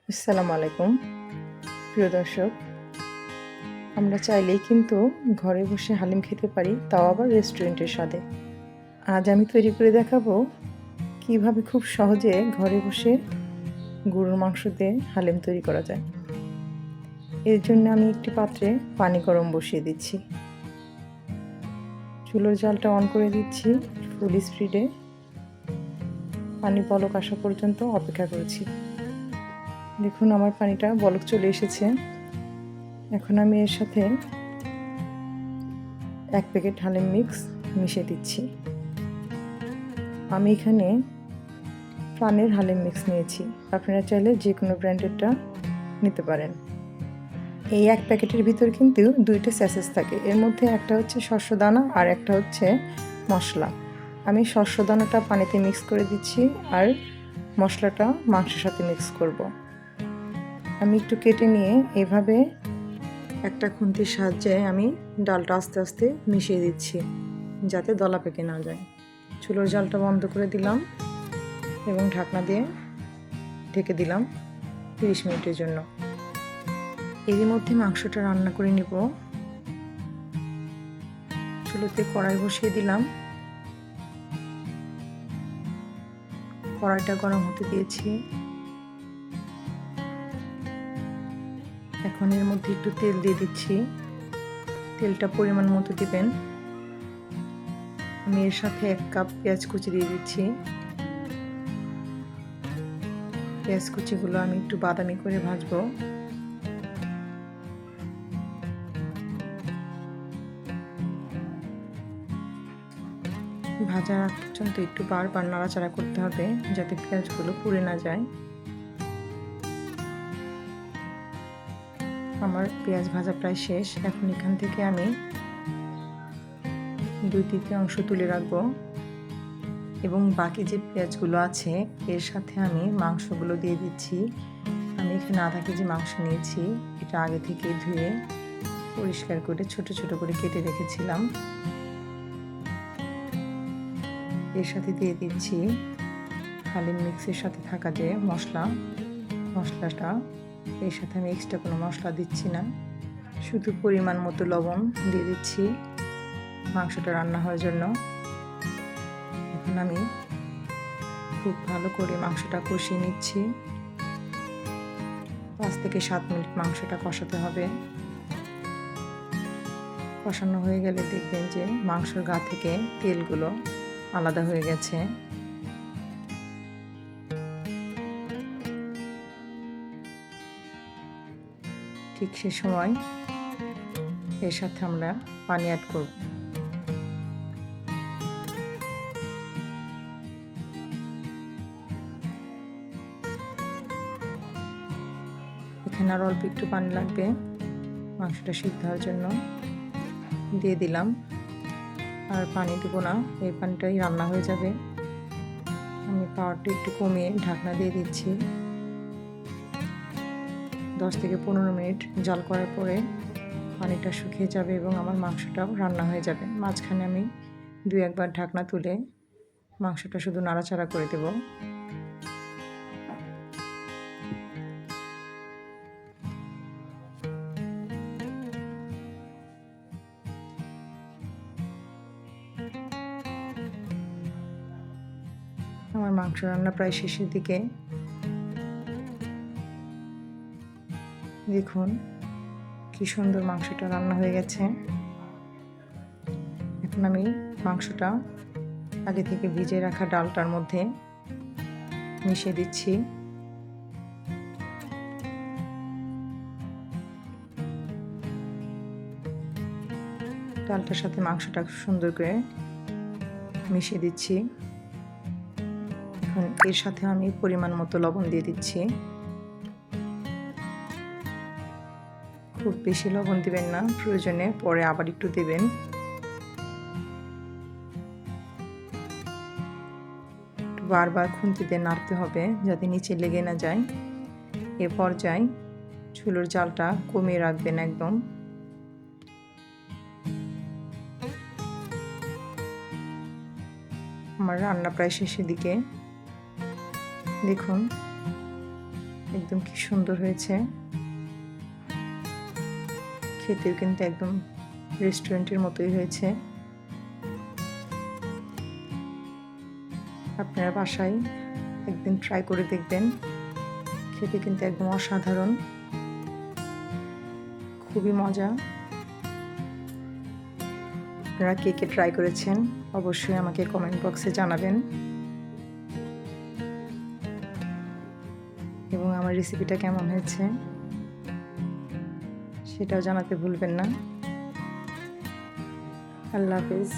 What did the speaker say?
আসসালামু আলাইকুম প্রিয় দর্শক। আমরা চাইলেই কিন্তু ঘরে বসে হালিম খেতে পারি, তাও আবার রেস্টুরেন্টের স্বাদে। আজ আমি তৈরি করে দেখাবো কিভাবে খুব সহজে ঘরে বসে গরুর মাংস দিয়ে হালিম তৈরি করা যায়। এর জন্য আমি একটি পাত্রে পানি গরম বসিয়ে দিচ্ছি। চুলোর জালটা অন করে দিচ্ছি ফুল স্পিডে। পানি বলক আসা পর্যন্ত অপেক্ষা করেছি। দেখুন আমার পানিটা বলক চলে এসেছে। এখন আমি এর সাথে 1 প্যাকেট হালিম মিক্স মিশিয়ে দিচ্ছি। আমি এখানে প্রাণের হালিম মিক্স নিয়েছি, আপনারা চাইলে যে কোনো ব্র্যান্ডেরটা নিতে পারেন। এই 1 প্যাকেটের ভিতর কিন্তু 2টা স্যাচেস থাকে, এর মধ্যে একটা হচ্ছে শস্য দানা আর একটা হচ্ছে মশলা। আমি শস্য দানাটা পানিতে মিক্স করে দিচ্ছি আর মশলাটা মাংসের সাথে মিক্স করব। আমি একটু কেটে নিয়ে এভাবে একটা খুন্তির সাহায্যে আমি ডালটা আস্তে আস্তে মিশিয়ে দিচ্ছি যাতে দলা পেকে না যায়। চুলোর জালটা বন্ধ করে দিলাম এবং ঢাকনা দিয়ে ঢেকে দিলাম 30 মিনিটের জন্য। এরই মধ্যে মাংসটা রান্না করে নিব। চুলোতে কড়াই বসিয়ে দিলাম, কড়াইটা গরম হতে দিয়েছি। এখন এর মধ্যে একটু তেল দিয়ে দিচ্ছি, তেলটা পরিমাণ মতো দিবেন। আমি এর সাথে 1 কাপ পেঁয়াজ কুচি দিয়ে দিচ্ছি। পেঁয়াজ কুচিগুলো আমি একটু বাদামি করে ভাজবো। ভাজা পর্যন্ত একটু বারবার নাড়াচাড়া করতে হবে যাতে পেঁয়াজগুলো পুড়ে না যায়। আমার পেঁয়াজ ভাজা প্রায় শেষ। এখন এখান থেকে আমি 2/3 তুলে রাখবো এবং বাকি যে পেঁয়াজগুলো আছে এর সাথে আমি মাংসগুলো দিয়ে দিচ্ছি। আমি এখানে আধা কেজি মাংস নিয়েছি, এটা আগে থেকে ধুয়ে পরিষ্কার করে ছোট ছোট করে কেটে রেখেছিলাম। এর সাথে দিয়ে দিচ্ছি হালিম মিক্সের সাথে থাকা যে মশলাটা। এর সাথে আমি এক্সট্রা কোনো মশলা দিচ্ছি না, শুধু পরিমাণ মতো লবণ দিয়ে দিচ্ছি মাংসটা রান্না হওয়ার জন্য। এখন আমি খুব ভালো করে মাংসটা কষিয়ে নিচ্ছি। 5 থেকে 7 মিনিট মাংসটা কষাতে হবে। কষানো হয়ে গেলে দেখবেন যে মাংসর গা থেকে তেলগুলো আলাদা হয়ে গেছে। ঠিক সে সময় এর সাথে আমরা পানি অ্যাড করব। এখানে আর অল্প একটু পানি লাগবে মাংসটা সিদ্ধ হওয়ার জন্য, দিয়ে দিলাম। আর পানি দেবো না, এই পানিটাই রান্না হয়ে যাবে। আমি পাওয়ারটা একটু কমিয়ে ঢাকনা দিয়ে দিচ্ছি। 10 থেকে 15 মিনিট জাল করার পরে পানিটা শুকিয়ে যাবে এবং আমার মাংসটাও রান্না হয়ে যাবে। মাঝখানে আমি 2-1 বার ঢাকনা তুলে মাংসটা শুধু নাড়াচাড়া করে দেব। আমার মাংস রান্না প্রায় শেষের দিকে। দেখুন কি সুন্দর মাংসটা রান্না হয়ে গেছে। এখন আমি মাংসটা আগে থেকে ভিজিয়ে রাখা ডালটার মধ্যে মিশিয়ে দিচ্ছি। ডালটার সাথে মাংসটা সুন্দর করে মিশিয়ে দিচ্ছি। এখন এর সাথে আমি পরিমাণ মতো লবণ দিয়ে দিচ্ছি। খুব বেশি লবণ দিবেন না, প্রয়োজনে পরে আবার একটু দেবেন। বারবার খুন্তিতে নাড়তে হবে যাতে নিচে লেগে না যায়। এ পর্যায়ে চুলোর জালটা কমিয়ে রাখবেন একদম। আমার রান্না প্রায় শেষের দিকে। দেখুন একদম কি সুন্দর হয়েছে, খেতেও কিন্তু একদম রেস্টুরেন্টের মতোই হয়েছে। আপনারা বাসায় একদিন ট্রাই করে দেখবেন, খেতে কিন্তু একদম অসাধারণ, খুবই মজা। আপনারা কে কে ট্রাই করেছেন অবশ্যই আমাকে কমেন্ট বক্সে জানাবেন, এবং আমার রেসিপিটা কেমন হয়েছে সেটাও জানাতে ভুলবেন না। আল্লাহ হাফেজ।